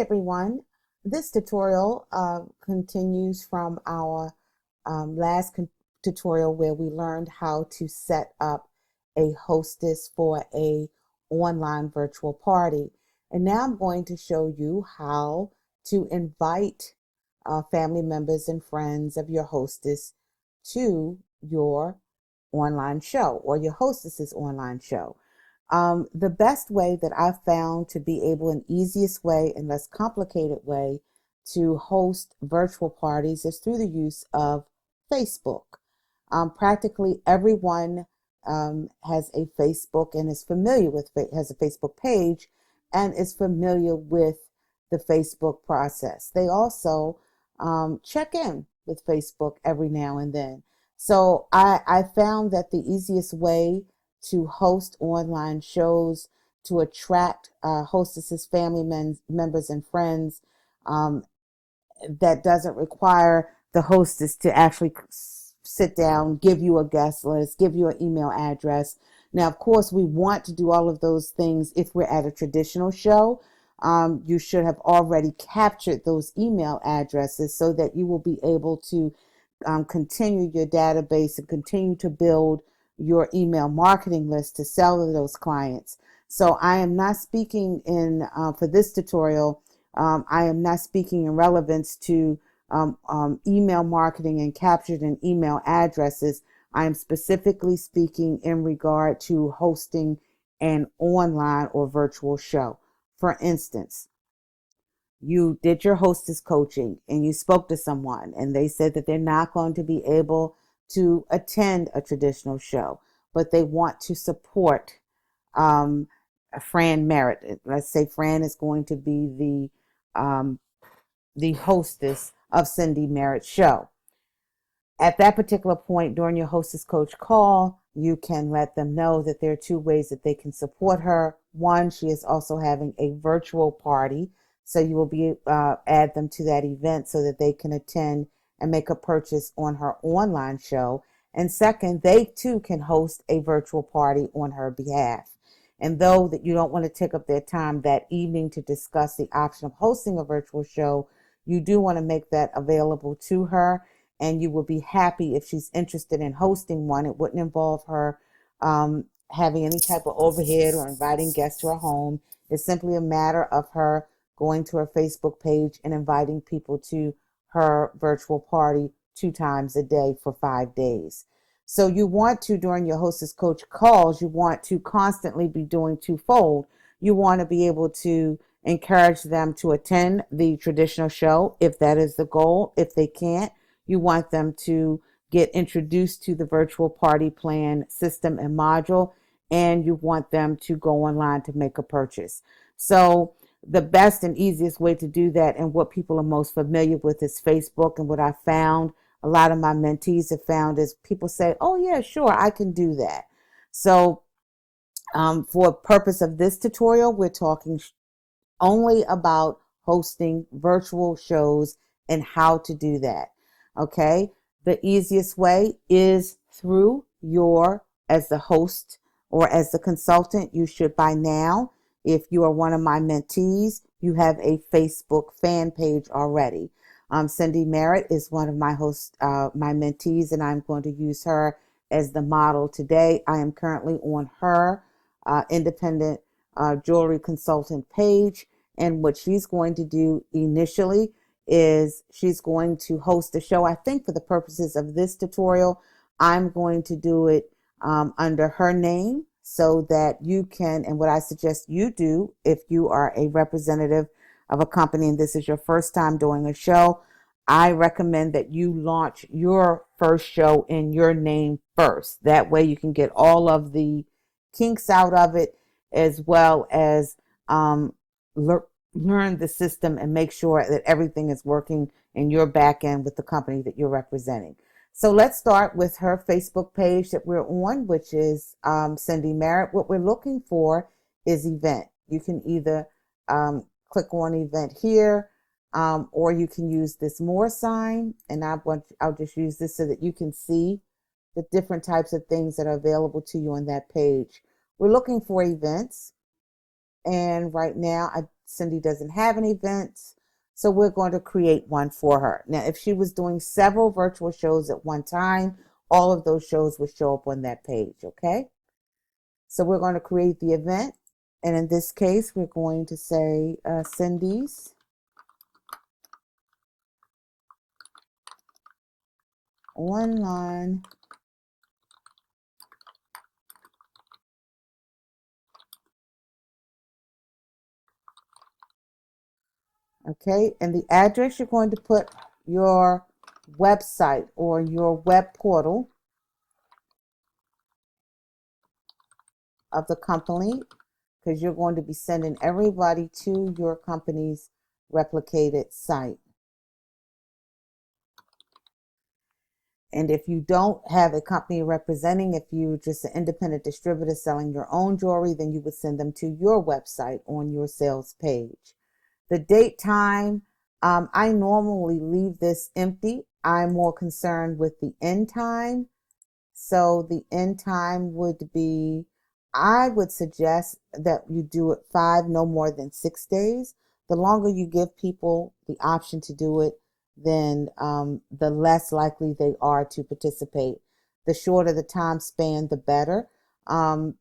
everyone. This tutorial continues from our last tutorial where we learned how to set up a hostess for a online virtual party. And now I'm going to show you how to invite family members and friends of your hostess to your online show or your hostess's online show. The best way that I've found to be able, an easiest way and less complicated way to host virtual parties is through the use of Facebook. Practically everyone has a Facebook and is familiar with, has a Facebook page and is familiar with the Facebook process. They also check in with Facebook every now and then. So I found that the easiest way to host online shows, to attract hostesses, family members, and friends, that doesn't require the hostess to actually sit down, give you a guest list, give you an email address. Now, of course, we want to do all of those things if we're at a traditional show. You should have already captured those email addresses so that you will be able to continue your database and continue to build your email marketing list to sell to those clients. So I am not speaking in, for this tutorial, I am not speaking in relevance to email marketing and captured in email addresses. I am specifically speaking in regard to hosting an online or virtual show. For instance, you did your hostess coaching and you spoke to someone and they said that they're not going to be able to attend a traditional show, but they want to support Fran Merritt. Let's say Fran is going to be the hostess of Cindy Merritt's show. At that particular point during your hostess coach call, you can let them know that there are two ways that they can support her. One, she is also having a virtual party, so you will be add them to that event so that they can attend and make a purchase on her online show. And second, they too can host a virtual party on her behalf. And though that you don't want to take up their time that evening to discuss the option of hosting a virtual show, you do want to make that available to her, and you will be happy if she's interested in hosting one. It wouldn't involve her having any type of overhead or inviting guests to her home. It's simply a matter of her going to her Facebook page and inviting people to her virtual party 2 times a day for 5 days. So you want to, during your hostess coach calls, you want to constantly be doing twofold. You want to be able to encourage them to attend the traditional show if that is the goal. If they can't, you want them to get introduced to the virtual party plan system and module, and you want them to go online to make a purchase. So the best and easiest way to do that, and what people are most familiar with, is Facebook. And what I found, a lot of my mentees have found, is people say, oh yeah, sure, I can do that. So for purpose of this tutorial, we're talking only about hosting virtual shows and how to do that. Okay, the easiest way is through as the host or as the consultant. You should by now, if you are one of my mentees, you have a Facebook fan page already. Cindy Merritt is one of my my mentees, and I'm going to use her as the model today. I am currently on her independent jewelry consultant page, and what she's going to do initially is she's going to host a show. I think for the purposes of this tutorial, I'm going to do it under her name so that you can, and what I suggest you do if you are a representative of a company and this is your first time doing a show, I recommend that you launch your first show in your name first. That way you can get all of the kinks out of it, as well as learn the system and make sure that everything is working in your back end with the company that you're representing. So let's start with her Facebook page that we're on, which is Cindy Merritt. What we're looking for is event. You can either click on event here, or you can use this more sign, and I'll just use this so that you can see the different types of things that are available to you on that page. We're looking for events, and right now I Cindy doesn't have any events, so we're going to create one for her. Now, if she was doing several virtual shows at one time, all of those shows would show up on that page, okay? So we're going to create the event, and in this case, we're going to say Cindy's online okay, and the address, you're going to put your website or your web portal of the company, because you're going to be sending everybody to your company's replicated site. And if you don't have a company representing, if you're just an independent distributor selling your own jewelry, then you would send them to your website on your sales page. The date, time, I normally leave this empty. I'm more concerned with the end time. So the end time would be, I would suggest that you do it 5, no more than 6 days. The longer you give people the option to do it, then the less likely they are to participate. The shorter the time span, the better. And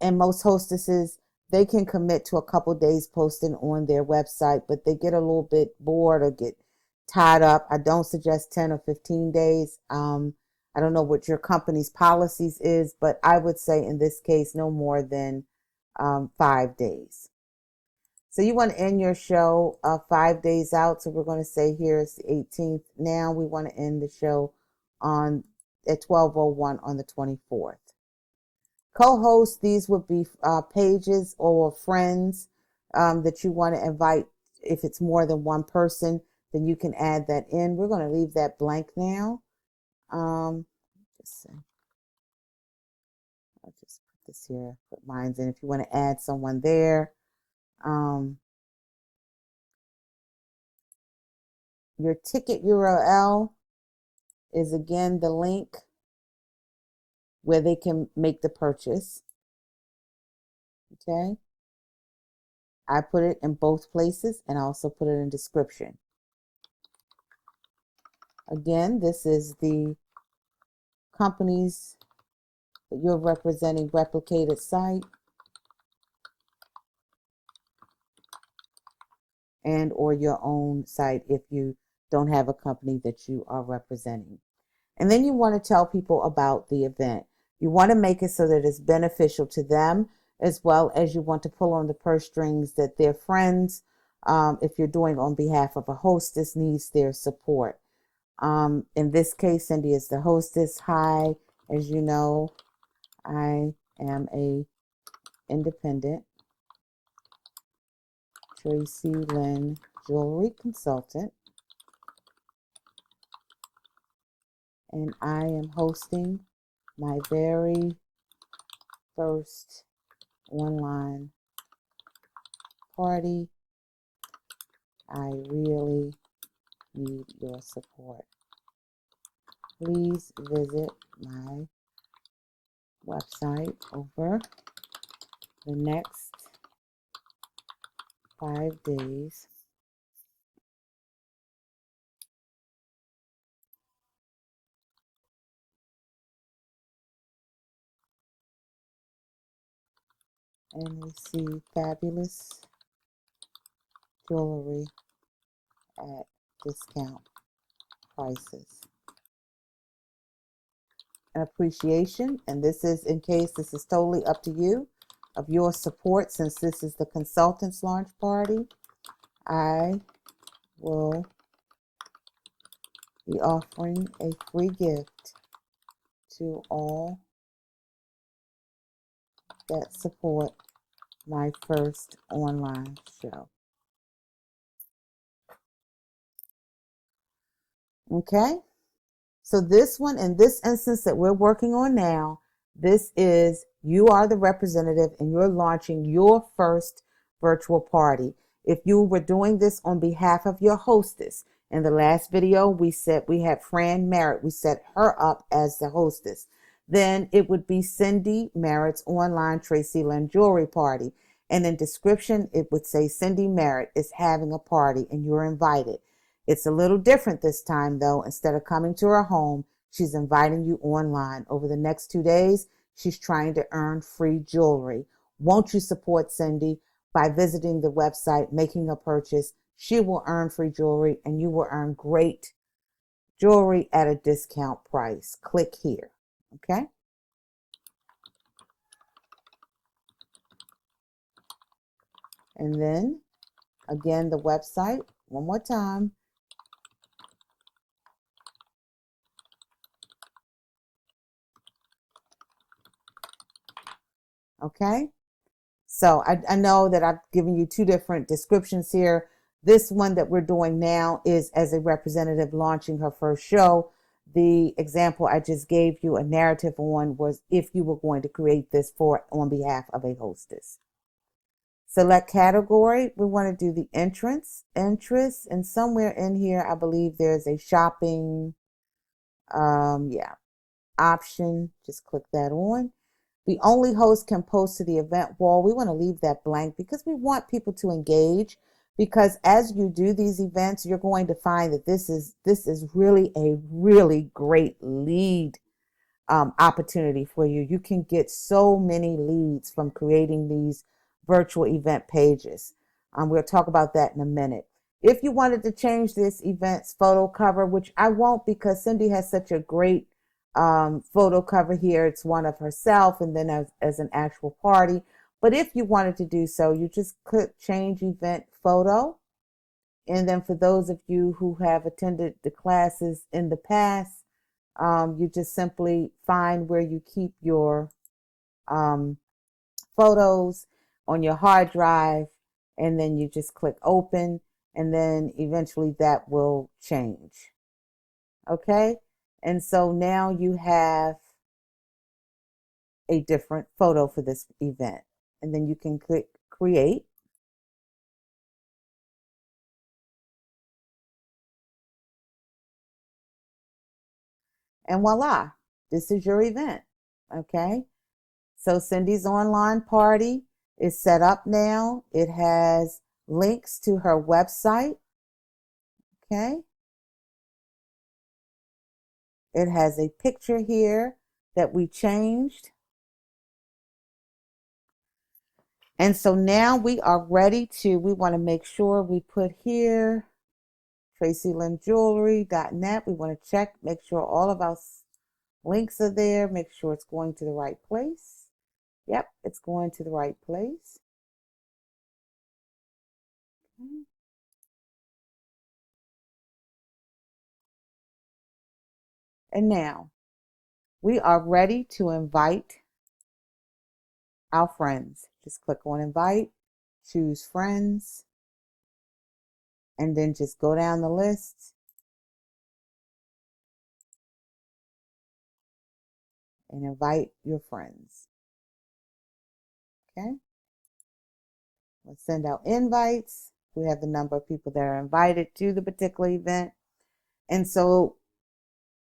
most hostesses, they can commit to a couple days posting on their website, but they get a little bit bored or get tied up. I don't suggest 10 or 15 days. I don't know what your company's policies is, but I would say in this case, no more than 5 days. So you want to end your show 5 days out. So we're going to say here it's the 18th. Now we want to end the show at 12:01 on the 24th. Co-host, these would be pages or friends that you want to invite. If it's more than one person, then you can add that in. We're going to leave that blank now. I'll just put this here, put mine in. If you want to add someone there, your ticket URL is again the link where they can make the purchase. Okay. I put it in both places and I also put it in description. Again, this is the companies that you're representing replicated site and or your own site if you don't have a company that you are representing. And then you want to tell people about the event. You want to make it so that it's beneficial to them, as well as you want to pull on the purse strings that their friends, if you're doing on behalf of a hostess, needs their support. In this case, Cindy is the hostess. Hi, as you know, I am a independent Tracy Lynn jewelry consultant, and I am hosting my very first online party. I really need your support. Please visit my website over the next 5 days and receive fabulous jewelry at discount prices. An appreciation, and this is in case this is totally up to you, of your support. Since this is the consultants launch party, I will be offering a free gift to all that support my first online show. Okay, so this one, in this instance that we're working on now, this is you are the representative and you're launching your first virtual party. If you were doing this on behalf of your hostess, in the last video we said we had Fran Merritt, we set her up as the hostess. Then it would be Cindy Merritt's online Tracy Lynn jewelry party. And in description, it would say Cindy Merritt is having a party and you're invited. It's a little different this time, though. Instead of coming to her home, she's inviting you online. Over the next 2 days, she's trying to earn free jewelry. Won't you support Cindy by visiting the website, making a purchase? She will earn free jewelry and you will earn great jewelry at a discount price. Click here. Okay. And then again, the website, one more time. Okay. So I know that I've given you two different descriptions here. This one that we're doing now is as a representative launching her first show. The example I just gave you a narrative on was if you were going to create this for on behalf of a hostess. Select category. We want to do the interests, and somewhere in here, I believe there's a shopping, option. Just click that on. The only host can post to the event wall. We want to leave that blank because we want people to engage. Because as you do these events, you're going to find that this is really a really great lead opportunity for you. You can get so many leads from creating these virtual event pages. We'll talk about that in a minute. If you wanted to change this event's photo cover, which I won't because Cindy has such a great photo cover here. It's one of herself and then as an actual party. But if you wanted to do so, you just click change event photo. And then for those of you who have attended the classes in the past, you just simply find where you keep your photos on your hard drive, and then you just click open, and then eventually that will change. Okay, and so now you have a different photo for this event, and then you can click create. And voila, this is your event. Okay, so Cindy's online party is set up now. It has links to her website. Okay, it has a picture here that we changed. And so now we are ready we want to make sure we put here TracyLynnJewelry.net. We want to check, make sure all of our links are there, make sure it's going to the right place. Yep, it's going to the right place. Okay. And now we are ready to invite our friends. Just click on invite, choose friends, and then just go down the list and invite your friends. Okay. We'll send out invites. We have the number of people that are invited to the particular event. And so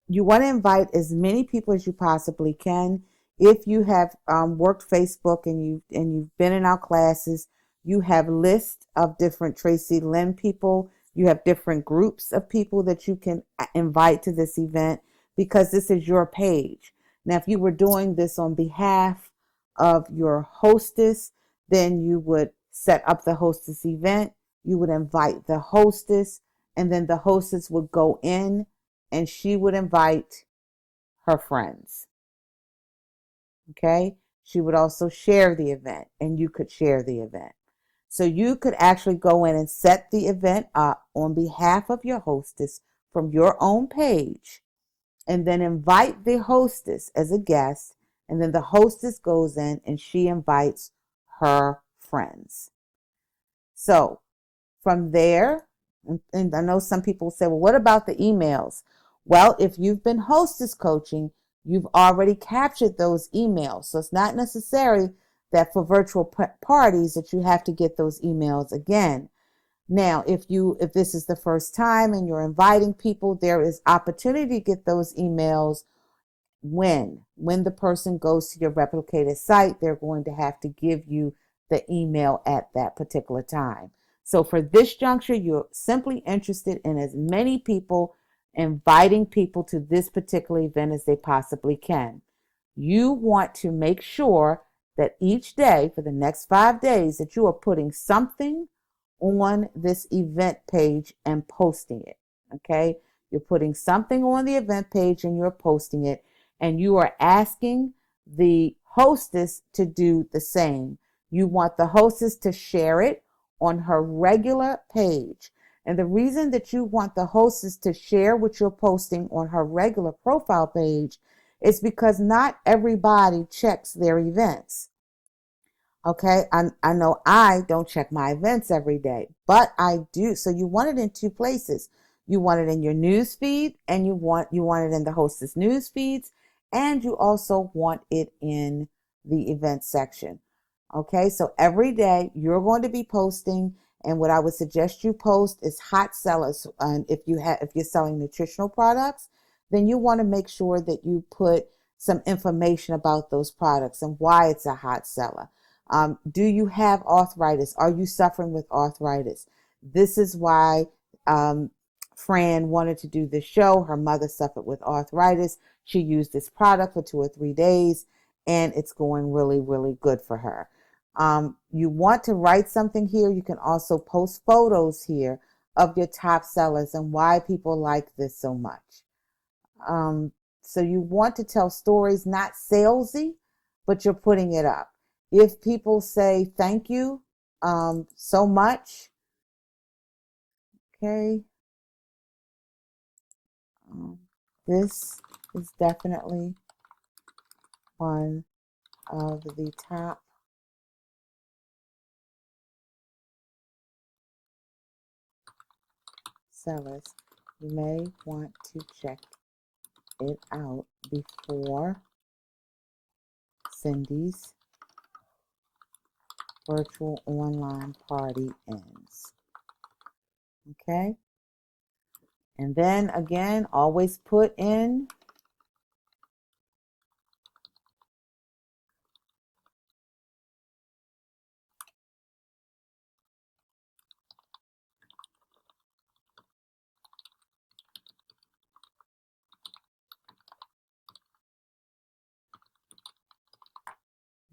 you want to invite as many people as you possibly can. If you have worked Facebook and you've been in our classes, you have lists of different Tracy Lynn people. You have different groups of people that you can invite to this event because this is your page. Now, if you were doing this on behalf of your hostess, then you would set up the hostess event. You would invite the hostess, and then the hostess would go in and she would invite her friends. Okay? She would also share the event, and you could share the event. So you could actually go in and set the event up on behalf of your hostess from your own page, and then invite the hostess as a guest, and then the hostess goes in and she invites her friends. So from there, and I know some people say, well, what about the emails? Well, if you've been hostess coaching, you've already captured those emails. So it's not necessary that for virtual parties that you have to get those emails again. Now, if this is the first time and you're inviting people, there is opportunity to get those emails when the person goes to your replicated site. They're going to have to give you the email at that particular time. So for this juncture, you're simply interested in as many people, inviting people to this particular event as they possibly can. You want to make sure that each day for the next 5 days that you are putting something on this event page and posting it. Okay? You're putting something on the event page and you're posting it, and you are asking the hostess to do the same. You want the hostess to share it on her regular page. And the reason that you want the hostess to share what you're posting on her regular profile page is because not everybody checks their events. Okay, I know I don't check my events every day, but I do. So you want it in two places. You want it in your news feed, and you want it in the hostess news feeds, and you also want it in the event section. Okay, so every day you're going to be posting, and what I would suggest you post is hot sellers. And if you're selling nutritional products, then you want to make sure that you put some information about those products and why it's a hot seller. Do you have arthritis? Are you suffering with arthritis? This is why Fran wanted to do this show. Her mother suffered with arthritis. She used this product for 2 or 3 days, and it's going really, really good for her. You want to write something here. You can also post photos here of your top sellers and why people like this so much. So you want to tell stories, not salesy, but you're putting it up. If people say thank you so much, okay, this is definitely one of the top sellers. You may want to check it out before Cindy's virtual online party ends. Okay? And then again, always put in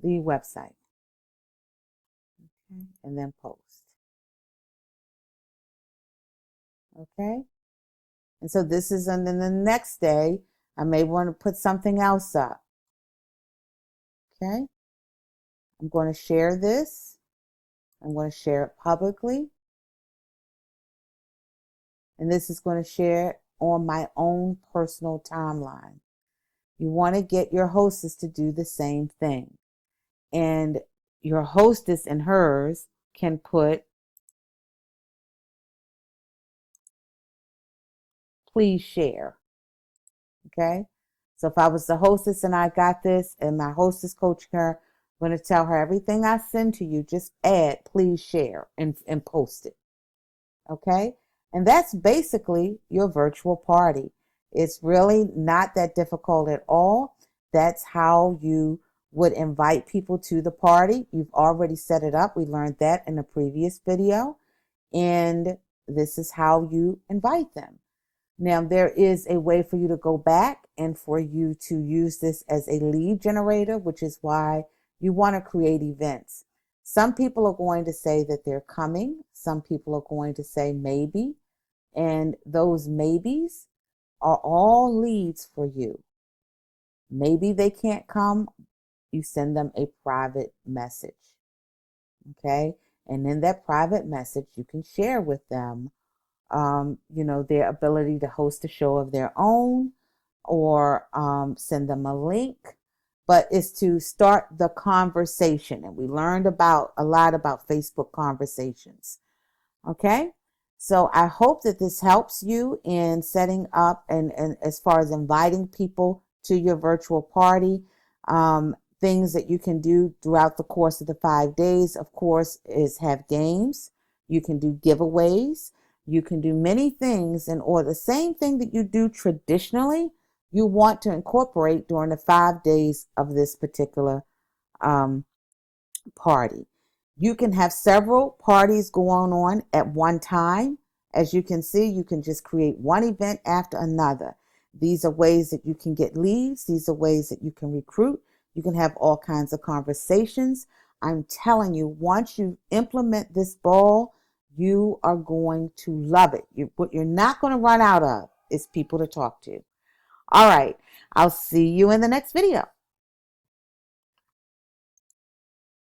the website. Okay? And then post. Okay? And so this is, and then the next day, I may want to put something else up. Okay? I'm going to share this. I'm going to share it publicly. And this is going to share it on my own personal timeline. You want to get your hostess to do the same thing. And your hostess and hers can put, please share. Okay? So if I was the hostess and I got this and my hostess coach her, I'm going to tell her everything I send to you, just add, please share and post it. Okay? And that's basically your virtual party. It's really not that difficult at all. That's how you would invite people to the party. You've already set it up. We learned that in a previous video. And this is how you invite them. Now, there is a way for you to go back and for you to use this as a lead generator, which is why you want to create events. Some people are going to say that they're coming. Some people are going to say maybe. And those maybes are all leads for you. Maybe they can't come. You send them a private message. Okay? And in that private message, you can share with them their ability to host a show of their own, or send them a link. But it's to start the conversation. And we learned a lot about Facebook conversations. Okay? So I hope that this helps you in setting up and as far as inviting people to your virtual party. Things that you can do throughout the course of the 5 days, of course, is have games. You can do giveaways. You can do many things in order. The same thing that you do traditionally, you want to incorporate during the 5 days of this particular party. You can have several parties going on at one time. As you can see, you can just create one event after another. These are ways that you can get leads. These are ways that you can recruit. You can have all kinds of conversations. I'm telling you, once you implement this ball, you are going to love it. What you're not going to run out of is people to talk to. All right. I'll see you in the next video.